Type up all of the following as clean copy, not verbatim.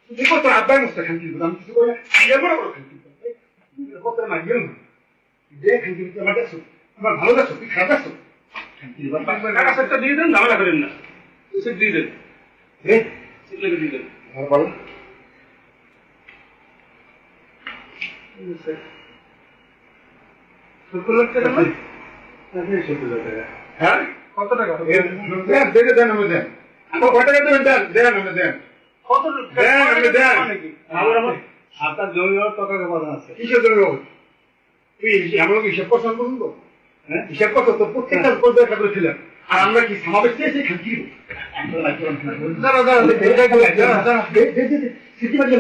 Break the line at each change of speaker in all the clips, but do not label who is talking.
দেখো তোর আব্বাই মস্ত খানকি আমি কিছু করে ইয়ে বড় বড় খানকি কত না গেল যে খানকি আমার দেখছো আমার ভালো দেখছো তুই খারাপ দেখছো খানকি টাকা সেটটা দিয়ে দেন ঝামেলা করেন না সেট দিয়ে দেন সেট লেগে দিয়ে দেন আর বলো হ্যাঁ কত টাকা দেখে দেন আমি দেন আমার কত টাকা দেবেন দেন দেন আমি দেন কত দেন আমি দেন আমার আপনার জমি টাকা কথা আছে কিসের জমি তুই আমরা কি হিসাব করছেন বলুন তো হ্যাঁ হিসাব করছো তো প্রত্যেকটা করবে একটা করে ছিলেন আর আমরা কি সমাবেশ চেয়েছি খাকি দাঁড়া দাঁড়া সিটি বাজে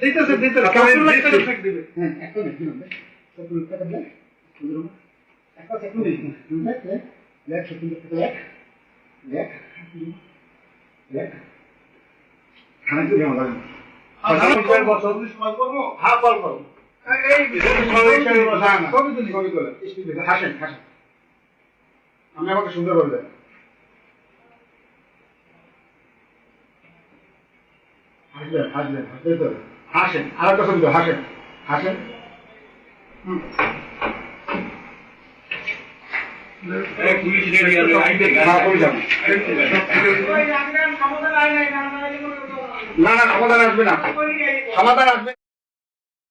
দিতেছে দিতেছে কেমন লাগতে দিবে হ্যাঁ এখন দিবে কত টাকা দেন একটা সেকেন্ড দিন লেখ সত্যি লেখ লেখ লেখ খানা তো কেমন লাগে হ্যাঁ কল করো এই কবি তোলে হাসেন হাসেন আমি আমাকে সুন্দর বলবেন হাসবেন হাসবেন হাসবেন তো হাসেন আর একটা ছবি তো হাসেন হাসেন না না সমাধান আসবে না সমাধান আসবে